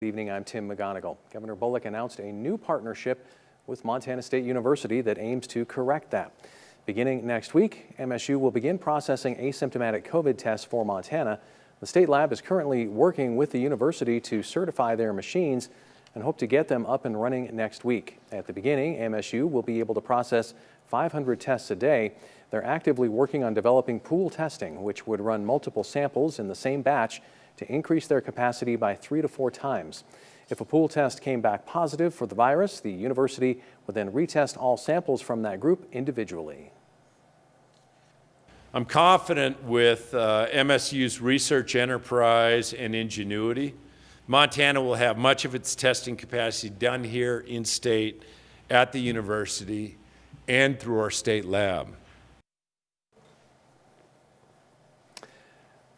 Good evening, I'm Tim McGonigal. Governor Bullock announced a new partnership with Montana State University that aims to correct that. Beginning next week, MSU will begin processing asymptomatic COVID tests for Montana. The state lab is currently working with the university to certify their machines and hope to get them up and running next week. At the beginning, MSU will be able to process 500 tests a day. They're actively working on developing pool testing, which would run multiple samples in the same batch to increase their capacity by 3 to 4 times. If a pool test came back positive for the virus, the university would then retest all samples from that group individually. I'm confident with MSU's research enterprise and ingenuity. Montana will have much of its testing capacity done here in state at the university and through our state lab.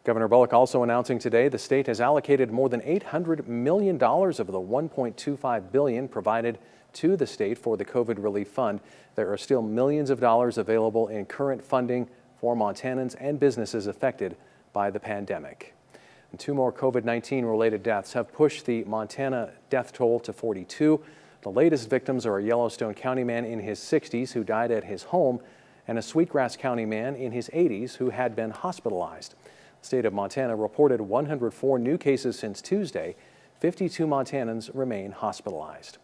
Governor Bullock also announcing today the state has allocated more than $800 million of the $1.25 billion provided to the state for the COVID relief fund. There are still millions of dollars available in current funding for Montanans and businesses affected by the pandemic. And 2 more COVID-19 related deaths have pushed the Montana death toll to 42. The latest victims are a Yellowstone County man in his 60s who died at his home and a Sweetgrass County man in his 80s who had been hospitalized. The state of Montana reported 104 new cases since Tuesday. 52 Montanans remain hospitalized.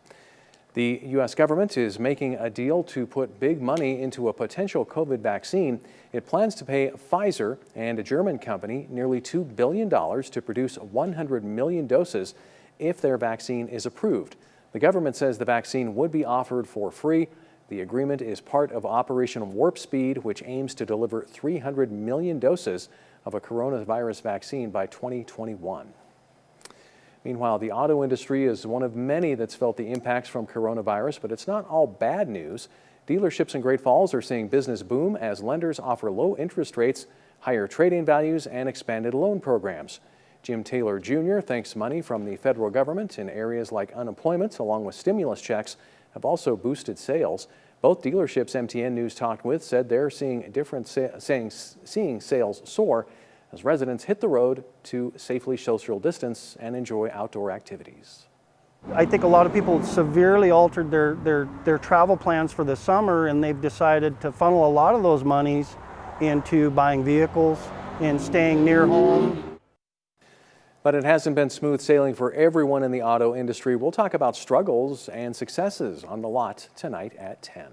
The U.S. government is making a deal to put big money into a potential COVID vaccine. It plans to pay Pfizer and a German company nearly $2 billion to produce 100 million doses if their vaccine is approved. The government says the vaccine would be offered for free. The agreement is part of Operation Warp Speed, which aims to deliver 300 million doses of a coronavirus vaccine by 2021. Meanwhile, the auto industry is one of many that's felt the impacts from coronavirus, but it's not all bad news. Dealerships in Great Falls are seeing business boom as lenders offer low interest rates, higher trade-in values, and expanded loan programs. Jim Taylor Jr. thinks money from the federal government in areas like unemployment, along with stimulus checks, have also boosted sales. Both dealerships MTN News talked with said they're seeing seeing sales soar as residents hit the road to safely social distance and enjoy outdoor activities. I think a lot of people severely altered their travel plans for the summer, and they've decided to funnel a lot of those monies into buying vehicles and staying near home. But it hasn't been smooth sailing for everyone in the auto industry. We'll talk about struggles and successes on The Lot tonight at 10.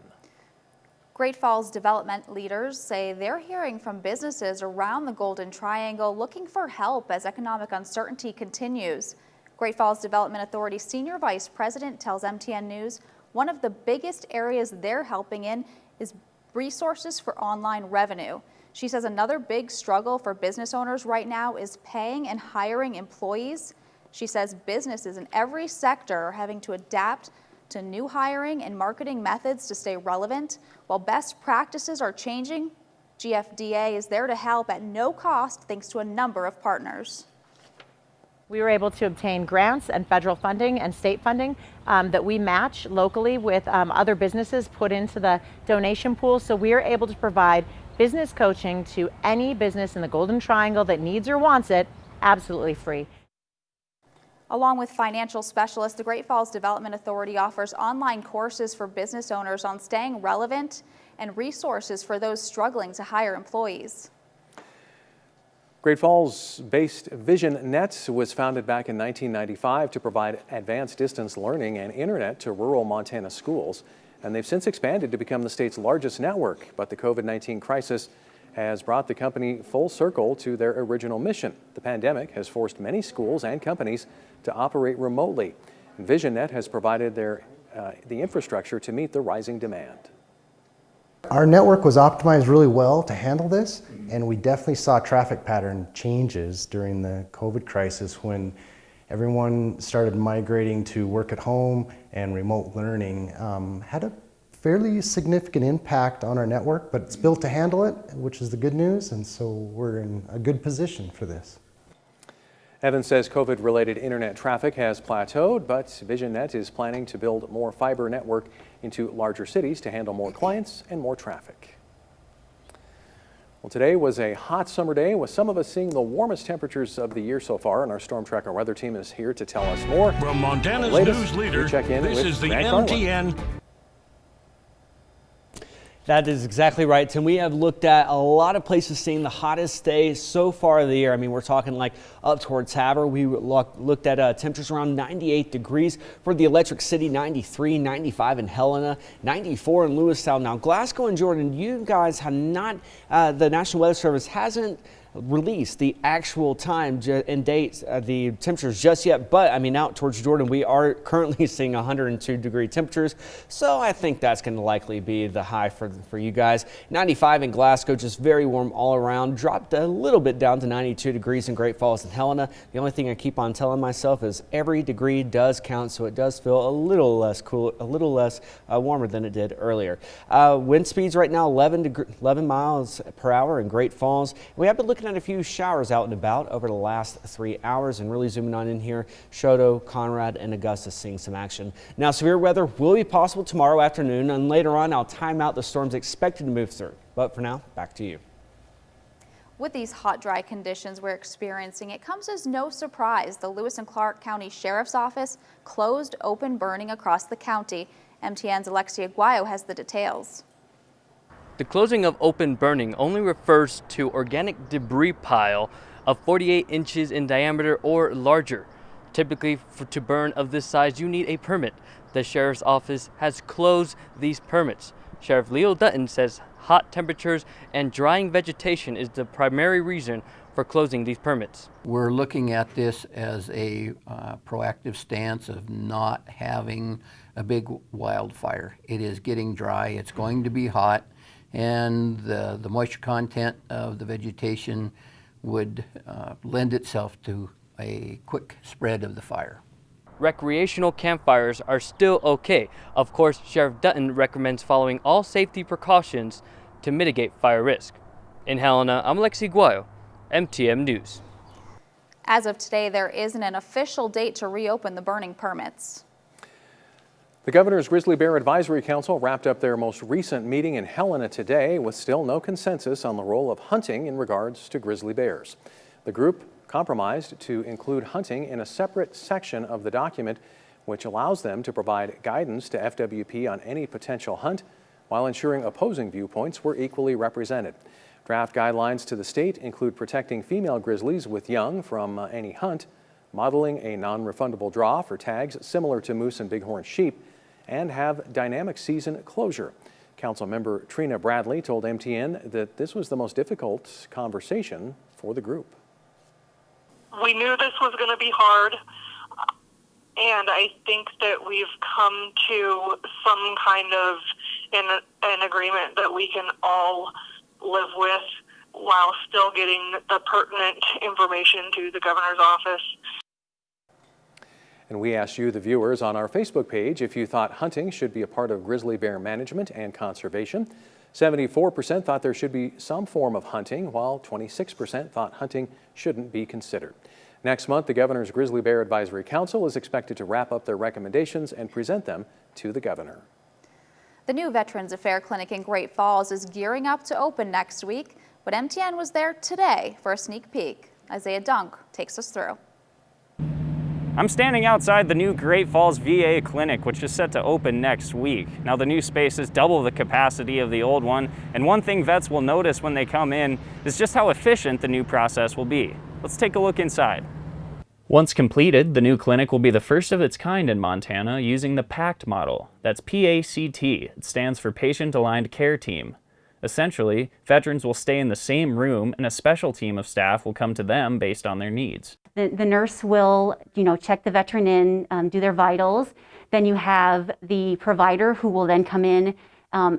Great Falls development leaders say they're hearing from businesses around the Golden Triangle looking for help as economic uncertainty continues. Great Falls Development Authority Senior Vice President tells MTN News one of the biggest areas they're helping in is resources for online revenue. She says another big struggle for business owners right now is paying and hiring employees. She says businesses in every sector are having to adapt to new hiring and marketing methods to stay relevant. While best practices are changing, GFDA is there to help at no cost thanks to a number of partners. We were able to obtain grants and federal funding and state funding that we match locally with other businesses put into the donation pool. So we are able to provide business coaching to any business in the Golden Triangle that needs or wants it, absolutely free. Along with financial specialists, the Great Falls Development Authority offers online courses for business owners on staying relevant and resources for those struggling to hire employees. Great Falls-based VisionNet was founded back in 1995 to provide advanced distance learning and internet to rural Montana schools. And they've since expanded to become the state's largest network. But the COVID-19 crisis has brought the company full circle to their original mission. The pandemic has forced many schools and companies to operate remotely. And VisionNet has provided the infrastructure to meet the rising demand. Our network was optimized really well to handle this, and we definitely saw traffic pattern changes during the COVID crisis when everyone started migrating to work at home and remote learning. Had a fairly significant impact on our network, but it's built to handle it, which is the good news, and so we're in a good position for this. Evans says COVID-related internet traffic has plateaued, but VisionNet is planning to build more fiber network into larger cities to handle more clients and more traffic. Well, today was a hot summer day with some of us seeing the warmest temperatures of the year so far, and our Storm Tracker weather team is here to tell us more. From Montana's news leader, this is the MTN. That is exactly right, Tim. We have looked at a lot of places seeing the hottest day so far of the year. I mean, we're talking like up towards Havre. We looked at temperatures around 98 degrees for the Electric City, 93, 95 in Helena, 94 in Lewistown. Now, Glasgow and Jordan, you guys have not, the National Weather Service hasn't released the actual time and dates, the temperatures just yet, but I mean out towards Jordan we are currently seeing 102 degree temperatures, so I think that's going to likely be the high for you guys. 95 in Glasgow, just very warm all around, dropped a little bit down to 92 degrees in Great Falls and Helena. The only thing I keep on telling myself is every degree does count, so it does feel a little less cool, a little less warmer than it did earlier. Wind speeds right now 11 miles per hour in Great Falls. We have been looking at a few showers out and about over the last 3 hours, and really zooming on in here, Choteau, Conrad, and Augusta seeing some action. Now, severe weather will be possible tomorrow afternoon, and later on I'll time out the storms expected to move through. But for now, back to you. With these hot, dry conditions we're experiencing, it comes as no surprise the Lewis and Clark County Sheriff's Office closed open burning across the county. MTN's Alexia Guayo has the details. The closing of open burning only refers to organic debris pile of 48 inches in diameter or larger. Typically, to burn of this size, you need a permit. The Sheriff's Office has closed these permits. Sheriff Leo Dutton says hot temperatures and drying vegetation is the primary reason for closing these permits. We're looking at this as a proactive stance of not having a big wildfire. It is getting dry, it's going to be hot, and the moisture content of the vegetation would lend itself to a quick spread of the fire. Recreational campfires are still okay. Of course, Sheriff Dutton recommends following all safety precautions to mitigate fire risk. In Helena, I'm Alexi Guayo, MTN News. As of today, there isn't an official date to reopen the burning permits. The Governor's Grizzly Bear Advisory Council wrapped up their most recent meeting in Helena today with still no consensus on the role of hunting in regards to grizzly bears. The group compromised to include hunting in a separate section of the document, which allows them to provide guidance to FWP on any potential hunt while ensuring opposing viewpoints were equally represented. Draft guidelines to the state include protecting female grizzlies with young from any hunt, modeling a non-refundable draw for tags similar to moose and bighorn sheep, and have dynamic season closure. Council member Trina Bradley told MTN that this was the most difficult conversation for the group. We knew this was going to be hard, and I think that we've come to some kind of an agreement that we can all live with while still getting the pertinent information to the governor's office. And we asked you, the viewers, on our Facebook page if you thought hunting should be a part of grizzly bear management and conservation. 74% thought there should be some form of hunting, while 26% thought hunting shouldn't be considered. Next month, the Governor's Grizzly Bear Advisory Council is expected to wrap up their recommendations and present them to the governor. The new Veterans Affairs Clinic in Great Falls is gearing up to open next week, but MTN was there today for a sneak peek. Isaiah Dunk takes us through. I'm standing outside the new Great Falls VA clinic, which is set to open next week. Now, the new space is double the capacity of the old one, and one thing vets will notice when they come in is just how efficient the new process will be. Let's take a look inside. Once completed, the new clinic will be the first of its kind in Montana using the PACT model. That's P-A-C-T. It stands for Patient Aligned Care Team. Essentially, veterans will stay in the same room and a special team of staff will come to them based on their needs. The nurse will, check the veteran in, do their vitals. Then you have the provider who will then come in,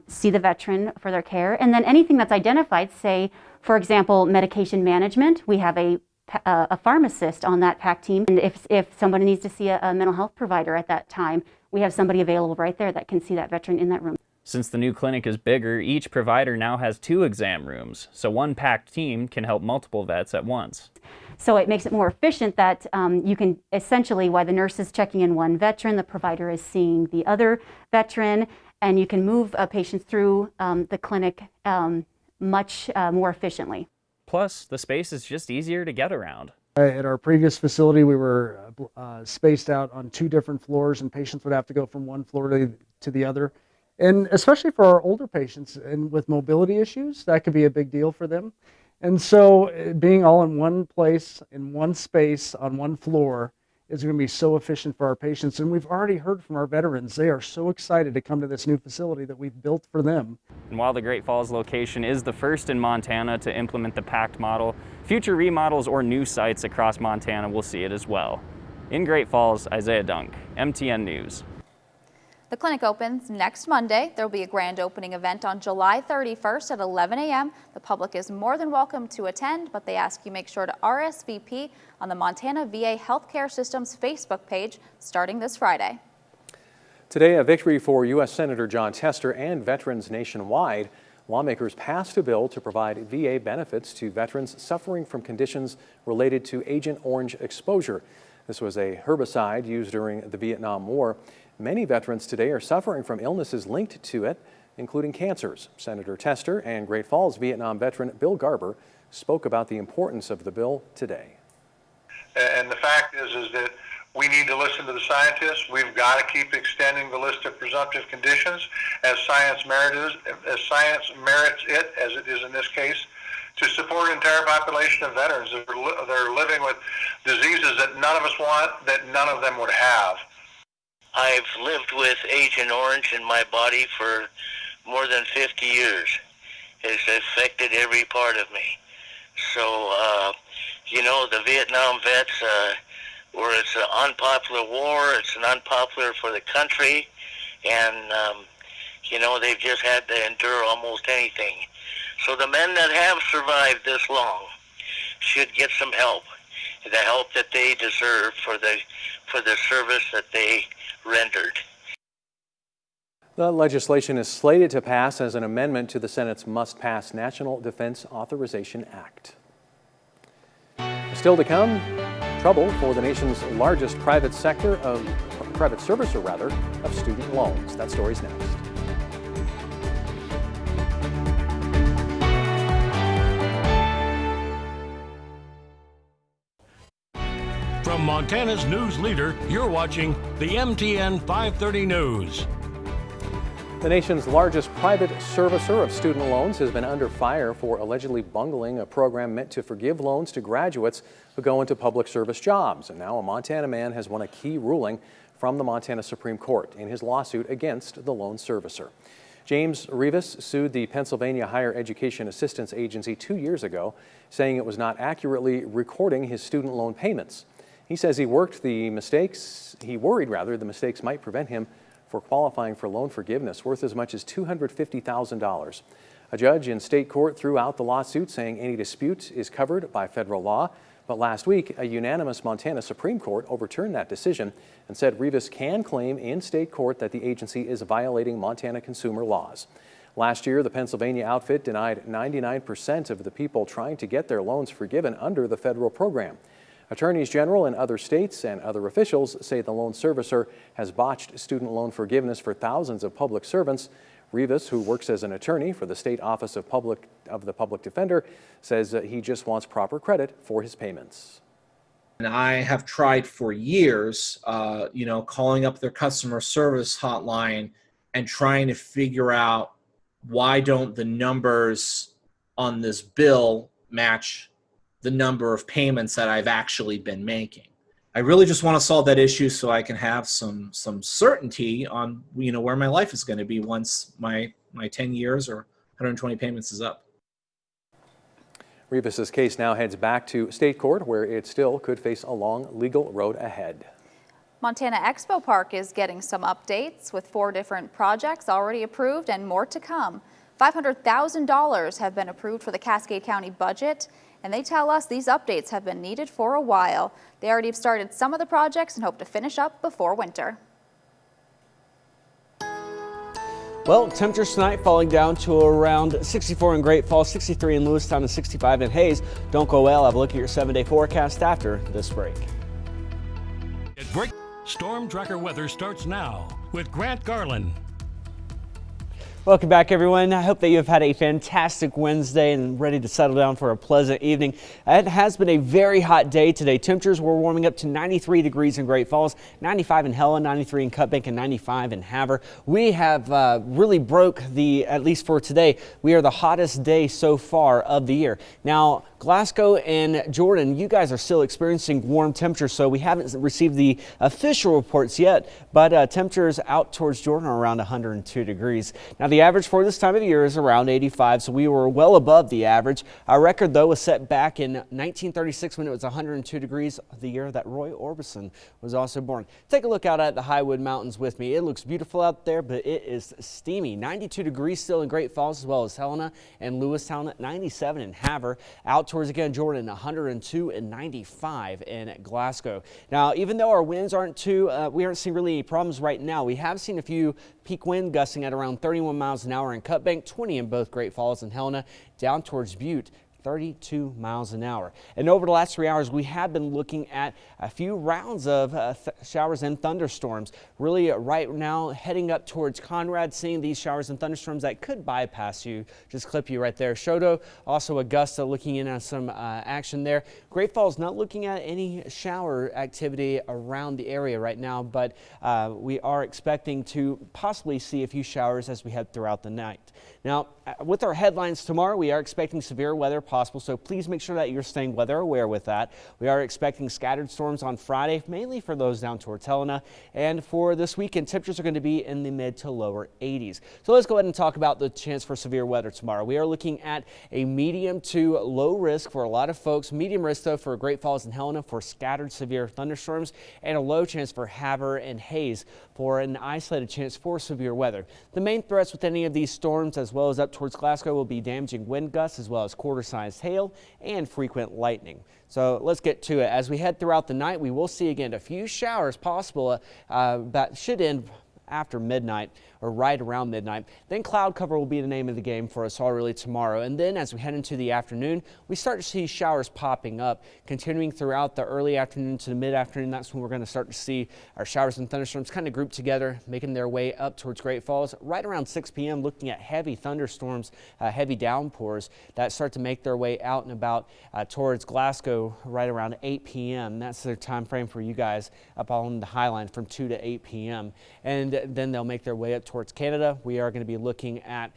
see the veteran for their care. And then anything that's identified, say, for example, medication management, we have a pharmacist on that PAC team. And if somebody needs to see a mental health provider at that time, we have somebody available right there that can see that veteran in that room. Since the new clinic is bigger, each provider now has 2 exam rooms, so one PACT team can help multiple vets at once. So it makes it more efficient that you can essentially, while the nurse is checking in one veteran, the provider is seeing the other veteran, and you can move patients through the clinic much more efficiently. Plus, the space is just easier to get around. At our previous facility, we were spaced out on 2 different floors, and patients would have to go from one floor to the other. And especially for our older patients and with mobility issues, that could be a big deal for them. And so being all in one place, in one space, on one floor is going to be so efficient for our patients. And we've already heard from our veterans. They are so excited to come to this new facility that we've built for them. And while the Great Falls location is the first in Montana to implement the PACT model, future remodels or new sites across Montana will see it as well. In Great Falls, Isaiah Dunk, MTN News. The clinic opens next Monday. There will be a grand opening event on July 31st at 11 a.m. The public is more than welcome to attend, but they ask you make sure to RSVP on the Montana VA Healthcare System's Facebook page starting this Friday. Today, a victory for U.S. Senator Jon Tester and veterans nationwide. Lawmakers passed a bill to provide VA benefits to veterans suffering from conditions related to Agent Orange exposure. This was a herbicide used during the Vietnam War. Many veterans today are suffering from illnesses linked to it, including cancers. Senator Tester and Great Falls Vietnam veteran Bill Garber spoke about the importance of the bill today. And the fact is that we need to listen to the scientists. We've got to keep extending the list of presumptive conditions as science merits it, as it is in this case, to support an entire population of veterans that are living with diseases that none of us want, that none of them would have. I've lived with Agent Orange in my body for more than 50 years. It's affected every part of me. So, you know, the Vietnam vets, where it's an unpopular war, it's an unpopular for the country, and, you know, they've just had to endure almost anything. So the men that have survived this long should get some help, the help that they deserve for the service that they rendered. The legislation is slated to pass as an amendment to the Senate's must-pass National Defense Authorization Act. Still to come, trouble for the nation's largest private servicer of student loans. That story's next. From Montana's news leader, you're watching the MTN 530 News. The nation's largest private servicer of student loans has been under fire for allegedly bungling a program meant to forgive loans to graduates who go into public service jobs. And now a Montana man has won a key ruling from the Montana Supreme Court in his lawsuit against the loan servicer. James Rivas sued the Pennsylvania Higher Education Assistance Agency 2 years ago, saying it was not accurately recording his student loan payments. He says he worried the mistakes might prevent him for qualifying for loan forgiveness worth as much as $250,000. A judge in state court threw out the lawsuit, saying any dispute is covered by federal law. But last week, a unanimous Montana Supreme Court overturned that decision and said Rivas can claim in state court that the agency is violating Montana consumer laws. Last year, the Pennsylvania outfit denied 99% of the people trying to get their loans forgiven under the federal program. Attorneys general in other states and other officials say the loan servicer has botched student loan forgiveness for thousands of public servants. Rivas, who works as an attorney for the State Office of the Public Defender, says that he just wants proper credit for his payments. And I have tried for years, calling up their customer service hotline and trying to figure out why don't the numbers on this bill match the number of payments that I've actually been making. I really just want to solve that issue so I can have some certainty on where my life is going to be once my 10 years or 120 payments is up. Rivas's case now heads back to state court, where it still could face a long legal road ahead. Montana Expo Park is getting some updates, with 4 different projects already approved and more to come. $500,000 have been approved for the Cascade County budget, and they tell us these updates have been needed for a while. They already have started some of the projects and hope to finish up before winter. Well, temperatures tonight falling down to around 64 in Great Falls, 63 in Lewistown, and 65 in Hayes. Don't go away. I'll have a look at your 7-day forecast after this break. Storm Tracker weather starts now with Grant Garland. Welcome back, everyone. I hope that you have had a fantastic Wednesday and ready to settle down for a pleasant evening. It has been a very hot day today. Temperatures were warming up to 93 degrees in Great Falls, 95 in Helen, 93 in Cut Bank, and 95 in Havre. We have really broke at least for today, we are the hottest day so far of the year. Now, Glasgow and Jordan, you guys are still experiencing warm temperatures, so we haven't received the official reports yet, but temperatures out towards Jordan are around 102 degrees. Now, the average for this time of the year is around 85, so we were well above the average. Our record, though, was set back in 1936 when it was 102 degrees, the year that Roy Orbison was also born. Take a look out at the Highwood Mountains with me. It looks beautiful out there, but it is steamy. 92 degrees still in Great Falls, as well as Helena and Lewistown, 97 in Havre. Out towards, again, Jordan, 102 and 95 in Glasgow. Now, even though our winds aren't we aren't seeing really any problems right now. We have seen a few peak wind gusting at around 31 miles an hour in Cut Bank, 20 in both Great Falls and Helena, down towards Butte, 32 miles an hour. And over the last 3 hours, we have been looking at a few rounds of showers and thunderstorms. Really right now heading up towards Conrad, seeing these showers and thunderstorms that could bypass you. Just clip you right there. Shodo, also Augusta, looking in on some action there. Great Falls not looking at any shower activity around the area right now, but we are expecting to possibly see a few showers as we head throughout the night. Now, with our headlines tomorrow, we are expecting severe weather possible, so please make sure that you're staying weather aware with that. We are expecting scattered storms on Friday, mainly for those down towards Helena. And for this weekend, temperatures are going to be in the mid to lower 80s. So let's go ahead and talk about the chance for severe weather tomorrow. We are looking at a medium to low risk for a lot of folks. Medium risk, though, for Great Falls and Helena for scattered severe thunderstorms, and a low chance for Havre and Hayes for an isolated chance for severe weather. The main threats with any of these storms, as well as up towards Glasgow, will be damaging wind gusts, as well as quarter-sized hail and frequent lightning. So let's get to it. As we head throughout the night, we will see again a few showers possible that should end after midnight or right around midnight. Then cloud cover will be the name of the game for us all really tomorrow. And then as we head into the afternoon, we start to see showers popping up, continuing throughout the early afternoon to the mid-afternoon. That's when we're going to start to see our showers and thunderstorms kind of grouped together, making their way up towards Great Falls. Right around 6 p.m., looking at heavy thunderstorms, heavy downpours that start to make their way out and about towards Glasgow right around 8 p.m. That's the time frame for you guys up on the High Line from 2 to 8 p.m. And then they'll make their way up towards Canada. We are going to be looking at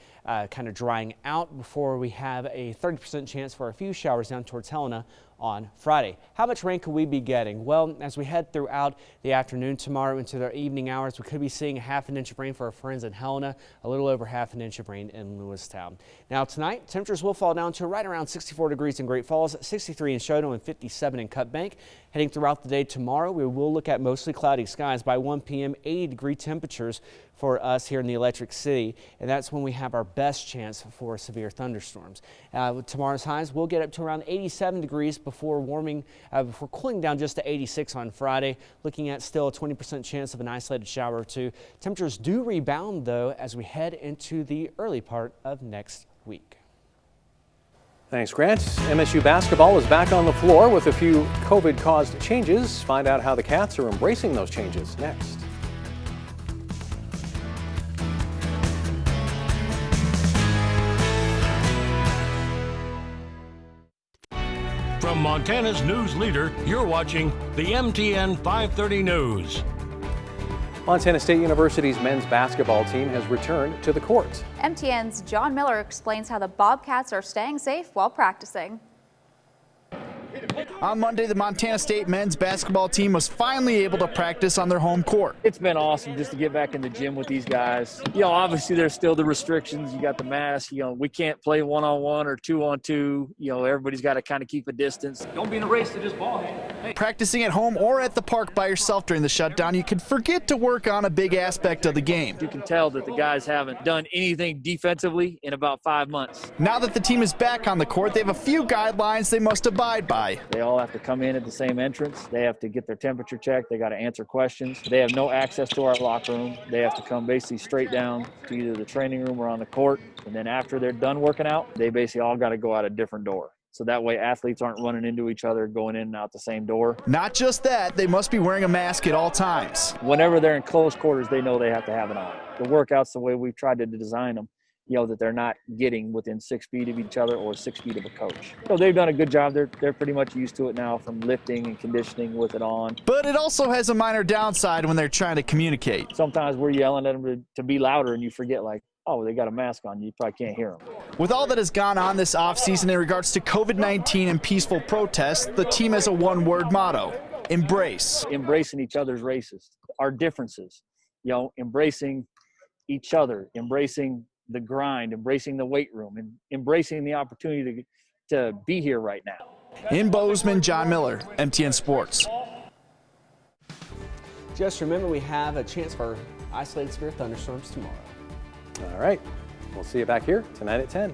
kind of drying out before we have a 30% chance for a few showers down towards Helena on Friday. How much rain could we be getting? Well, as we head throughout the afternoon tomorrow into the evening hours, we could be seeing a half an inch of rain for our friends in Helena, a little over half an inch of rain in Lewistown. Now tonight, temperatures will fall down to right around 64 degrees in Great Falls, 63 in Shodo, and 57 in Cut Bank. Heading throughout the day tomorrow, we will look at mostly cloudy skies. By 1 p.m., 80-degree temperatures for us here in the Electric City, and that's when we have our best chance for severe thunderstorms. With tomorrow's highs, we'll get up to around 87 degrees before cooling down just to 86 on Friday. Looking at still a 20% chance of an isolated shower or two. Temperatures do rebound, though, as we head into the early part of next week. Thanks, Grant. MSU basketball is back on the floor with a few COVID-caused changes. Find out how the Cats are embracing those changes next. From Montana's news leader, you're watching the MTN 530 News. Montana State University's men's basketball team has returned to the court. MTN's John Miller explains how the Bobcats are staying safe while practicing. On Monday, the Montana State men's basketball team was finally able to practice on their home court. It's been awesome just to get back in the gym with these guys. You know, obviously there's still the restrictions. You got the mask. You know, we can't play one-on-one or two-on-two. You know, everybody's got to kind of keep a distance. Don't be in a race to just ball. Hey. Practicing at home or at the park by yourself during the shutdown, you can forget to work on a big aspect of the game. You can tell that the guys haven't done anything defensively in about 5 months. Now that the team is back on the court, they have a few guidelines they must abide by. They all have to come in at the same entrance. They have to get their temperature checked. They got to answer questions. They have no access to our locker room. They have to come basically straight down to either the training room or on the court. And then after they're done working out, they basically all got to go out a different door. So that way athletes aren't running into each other, going in and out the same door. Not just that, they must be wearing a mask at all times. Whenever they're in close quarters, they know they have to have it on. The workouts, the way we've tried to design them, that they're not getting within 6 feet of each other or 6 feet of a coach. So they've done a good job. They're pretty much used to it now, from lifting and conditioning with it on. But it also has a minor downside when they're trying to communicate. Sometimes we're yelling at them to be louder, and you forget, like, oh, they got a mask on. You probably can't hear them. With all that has gone on this offseason in regards to COVID-19 and peaceful protests, the team has a one-word motto: embrace. Embracing each other's races, our differences, embracing each other, embracing the grind, embracing the weight room, and embracing the opportunity to be here right now. In Bozeman, John Miller, MTN Sports. Just remember, we have a chance for isolated severe thunderstorms tomorrow. All right. We'll see you back here tonight at 10.